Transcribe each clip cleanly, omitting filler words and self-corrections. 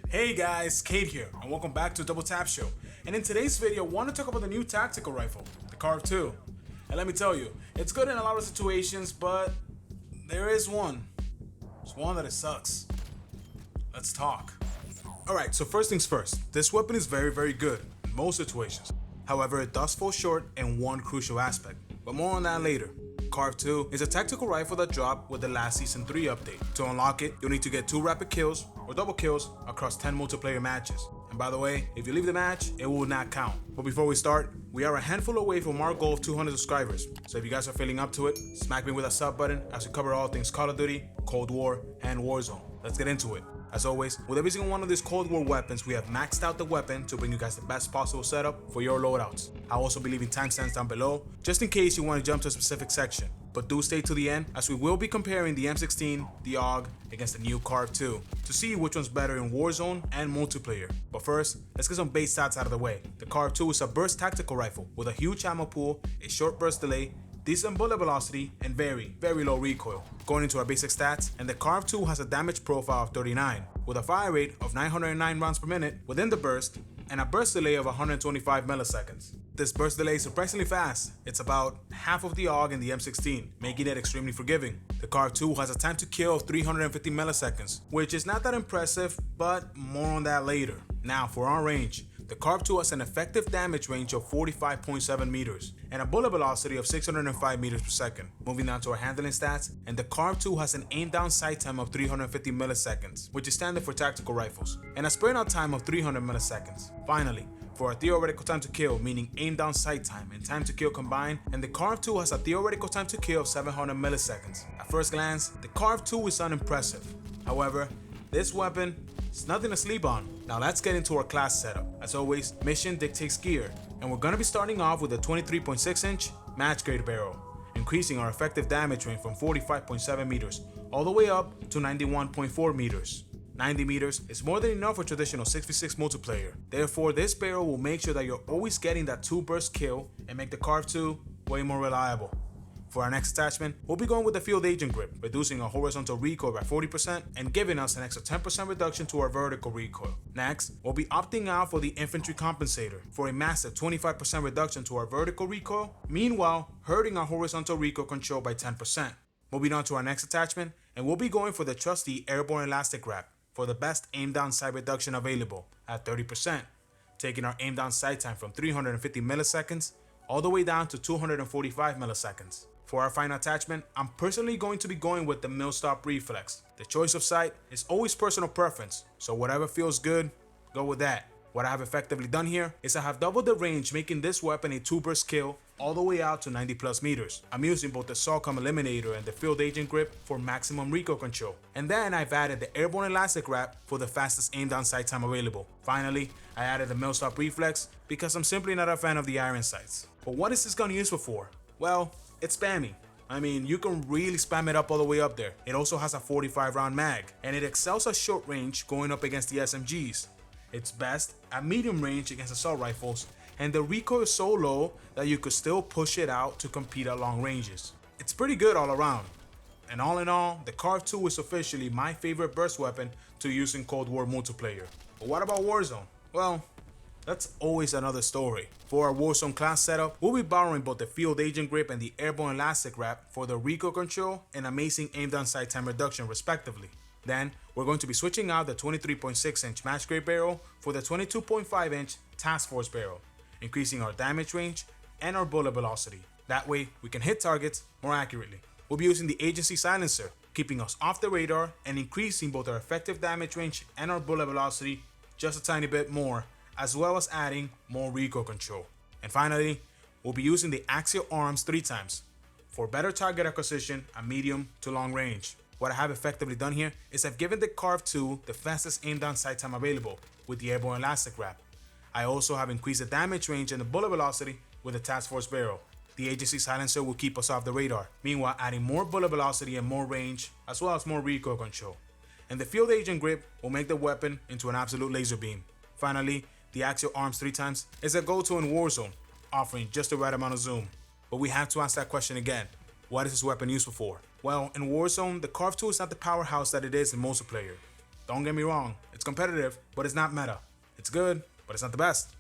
Hey guys, Kate here, and welcome back to Double Tap Show. And in today's video, I want to talk about the new tactical rifle, the CARV.2. And let me tell you, it's good in a lot of situations, but there is one. There's one that it sucks. Let's talk. Alright, so first things first, this weapon is very good in most situations. However, it does fall short in one crucial aspect, but more on that later. CARV.2 is a tactical rifle that dropped with the last Season 3 update. To unlock it, you'll need to get 2 rapid kills or double kills across 10 multiplayer matches. And by the way, if you leave the match, it will not count. But before we start, we are a handful away from our goal of 200 subscribers. So if you guys are feeling up to it, smack me with a sub button as we cover all things Call of Duty, Cold War, and Warzone. Let's get into it. As always, with every single one of these Cold War weapons, we have maxed out the weapon to bring you guys the best possible setup for your loadouts. I'll also be leaving timestamps down below, just in case you want to jump to a specific section. But do stay to the end, as we will be comparing the M16 The AUG against the new CARV.2 to see which one's better in Warzone and multiplayer. But first, let's get some base stats out of the way. The CARV.2 is a burst tactical rifle with a huge ammo pool, a short burst delay, decent bullet velocity, and very low recoil. Going into our basic stats, and the CARV.2 has a damage profile of 39, with a fire rate of 909 rounds per minute within the burst, and a burst delay of 125 milliseconds. This burst delay is surprisingly fast. It's about half of the AUG in the M16, making it extremely forgiving. The CARV.2 has a time to kill of 350 milliseconds, which is not that impressive, but more on that later. Now for our range. The CARV.2 has an effective damage range of 45.7 meters and a bullet velocity of 605 meters per second. Moving on to our handling stats, and the CARV.2 has an aim down sight time of 350 milliseconds, which is standard for tactical rifles, and a sprint out time of 300 milliseconds. Finally, for our theoretical time to kill, meaning aim down sight time and time to kill combined, and the CARV.2 has a theoretical time to kill of 700 milliseconds. At first glance, the CARV.2 is unimpressive. However, this weapon is nothing to sleep on. Now let's get into our class setup. As always, mission dictates gear, and we're gonna be starting off with a 23.6-inch match grade barrel, increasing our effective damage range from 45.7 meters all the way up to 91.4 meters. 90 meters is more than enough for traditional 6v6 multiplayer. Therefore, this barrel will make sure that you're always getting that 2-burst kill and make the CARV.2 way more reliable. For our next attachment, we'll be going with the Field Agent Grip, reducing our horizontal recoil by 40% and giving us an extra 10% reduction to our vertical recoil. Next, we'll be opting out for the Infantry Compensator for a massive 25% reduction to our vertical recoil, meanwhile hurting our horizontal recoil control by 10%. Moving on to our next attachment, and we'll be going for the trusty Airborne Elastic Wrap for the best aim down sight reduction available at 30%, taking our aim down sight time from 350 milliseconds all the way down to 245 milliseconds. For our final attachment, I'm personally going to be going with the Mill-Stop Reflex. The choice of sight is always personal preference, so whatever feels good, go with that. What I have effectively done here is I have doubled the range, making this weapon a 2-burst kill all the way out to 90 plus meters. I'm using both the Solcom Eliminator and the Field Agent Grip for maximum recoil control. And then I've added the Airborne Elastic Wrap for the fastest aim down sight time available. Finally, I added the Mill-Stop Reflex because I'm simply not a fan of the iron sights. But what is this gun useful for? Well, it's spammy. I mean, you can really spam it up all the way up there. It also has a 45 round mag, and it excels at short range going up against the SMGs. It's best at medium range against assault rifles, and the recoil is so low that you could still push it out to compete at long ranges. It's pretty good all around. And all in all, the CARV.2 is officially my favorite burst weapon to use in Cold War multiplayer. But what about Warzone? Well, that's always another story. For our Warzone class setup, we'll be borrowing both the Field Agent Grip and the Airborne Elastic Wrap for the recoil control and amazing aim down sight time reduction respectively. Then, we're going to be switching out the 23.6-inch match grade barrel for the 22.5-inch Task Force barrel, increasing our damage range and our bullet velocity. That way, we can hit targets more accurately. We'll be using the Agency Silencer, keeping us off the radar and increasing both our effective damage range and our bullet velocity just a tiny bit more, as well as adding more recoil control. And finally, we'll be using the Axial Arms 3 times for better target acquisition at medium to long range. What I have effectively done here is I've given the CARV.2 the fastest aim down sight time available with the Airborne Elastic Wrap. I also have increased the damage range and the bullet velocity with the Task Force barrel. The Agency Silencer will keep us off the radar, meanwhile adding more bullet velocity and more range, as well as more recoil control. And the Field Agent Grip will make the weapon into an absolute laser beam. Finally, the Axial Arms 3 times is a go-to in Warzone, offering just the right amount of zoom. But we have to ask that question again. What is this weapon useful for? Well, in Warzone, the CARV.2 is not the powerhouse that it is in multiplayer. Don't get me wrong, it's competitive, but it's not meta. It's good, but it's not the best.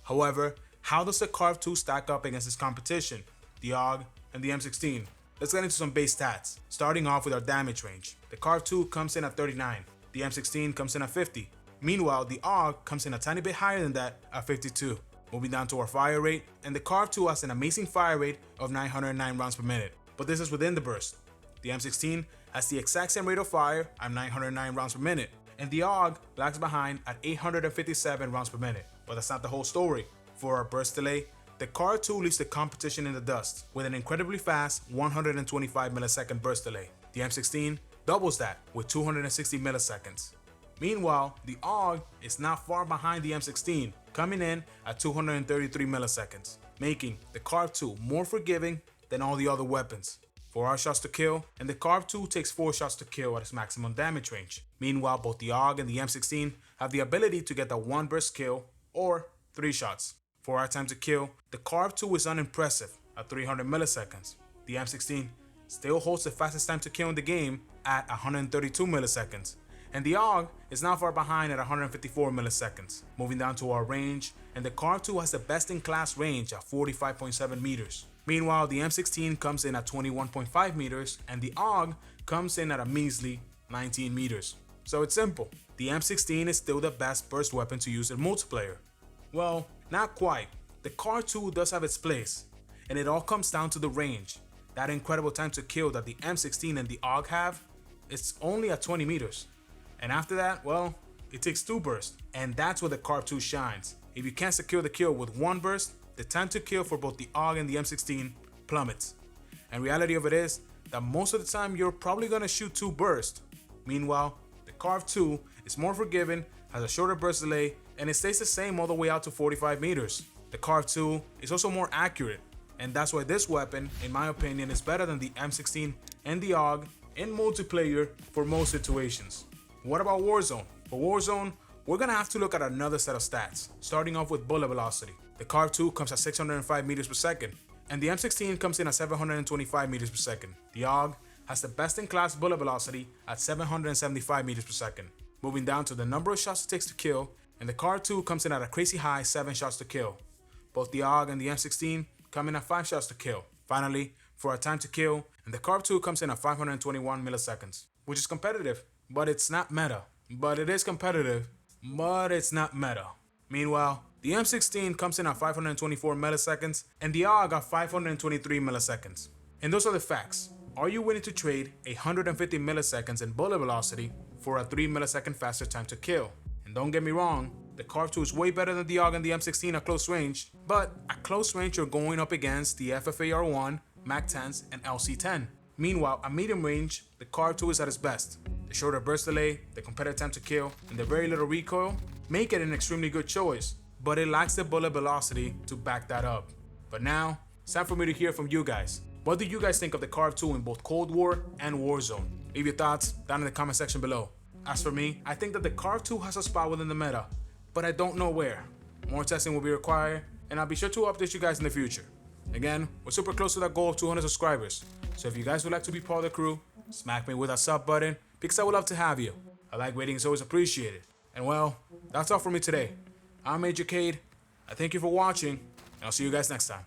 However, how does the CARV.2 stack up against its competition, the AUG and the M16? Let's get into some base stats, starting off with our damage range. The CARV.2 comes in at 39, the M16 comes in at 50. Meanwhile, the AUG comes in a tiny bit higher than that at 52. Moving down to our fire rate, and the CARV.2 has an amazing fire rate of 909 rounds per minute, but this is within the burst. The M16 has the exact same rate of fire at 909 rounds per minute, and the AUG lags behind at 857 rounds per minute. But that's not the whole story. For our burst delay, the CARV.2 leaves the competition in the dust with an incredibly fast 125 millisecond burst delay. The M16 doubles that with 260 milliseconds. Meanwhile, the AUG is not far behind the M16, coming in at 233 milliseconds, making the CARV.2 more forgiving than all the other weapons. 4 hour shots to kill, and the CARV.2 takes 4 shots to kill at its maximum damage range. Meanwhile, both the AUG and the M16 have the ability to get the 1 burst kill or 3 shots. 4 hour time to kill, the CARV.2 is unimpressive at 300 milliseconds. The M16 still holds the fastest time to kill in the game at 132 milliseconds. And the AUG is not far behind at 154 milliseconds. Moving down to our range, and the CARV.2 has the best in class range at 45.7 meters. Meanwhile, the M16 comes in at 21.5 meters, and the AUG comes in at a measly 19 meters. So it's simple. The M16 is still the best burst weapon to use in multiplayer. Well, not quite. The CARV.2 does have its place, and it all comes down to the range. That incredible time to kill that the M16 and the AUG have, it's only at 20 meters. And after that, well, it takes 2 bursts, and that's where the CARV.2 shines. If you can't secure the kill with 1 burst, the time to kill for both the AUG and the M16 plummets. And reality of it is that most of the time you're probably gonna shoot 2 bursts. Meanwhile, the CARV.2 is more forgiving, has a shorter burst delay, and it stays the same all the way out to 45 meters. The CARV.2 is also more accurate, and that's why this weapon, in my opinion, is better than the M16 and the AUG in multiplayer for most situations. What about Warzone? For Warzone, we're gonna have to look at another set of stats, starting off with bullet velocity. The CARV.2 comes at 605 meters per second, and the M16 comes in at 725 meters per second. The AUG has the best in class bullet velocity at 775 meters per second. Moving down to the number of shots it takes to kill, and the CARV.2 comes in at a crazy high 7 shots to kill. Both the AUG and the M16 come in at 5 shots to kill. Finally, for our time to kill, and the CARV.2 comes in at 521 milliseconds, which is competitive, but it's not meta. But it is competitive, but it's not meta. Meanwhile, the M16 comes in at 524 milliseconds, and the AUG at 523 milliseconds. And those are the facts. Are you willing to trade 150 milliseconds in bullet velocity for a 3 millisecond faster time to kill? And don't get me wrong, the CARV.2 is way better than the AUG and the M16 at close range, but at close range you're going up against the FFAR1, MAC-10s, and LC-10. Meanwhile, at medium range, the CARV.2 is at its best. The shorter burst delay, the competitive time to kill, and the very little recoil make it an extremely good choice, but it lacks the bullet velocity to back that up. But now, it's time for me to hear from you guys. What do you guys think of the CARV.2 in both Cold War and Warzone? Leave your thoughts down in the comment section below. As for me, I think that the CARV.2 has a spot within the meta, but I don't know where. More testing will be required, and I'll be sure to update you guys in the future. Again, we're super close to that goal of 200 subscribers, so if you guys would like to be part of the crew, smack me with that sub button, because I would love to have you. A like rating is always appreciated. And well, that's all for me today. I'm Major Cade. I thank you for watching, and I'll see you guys next time.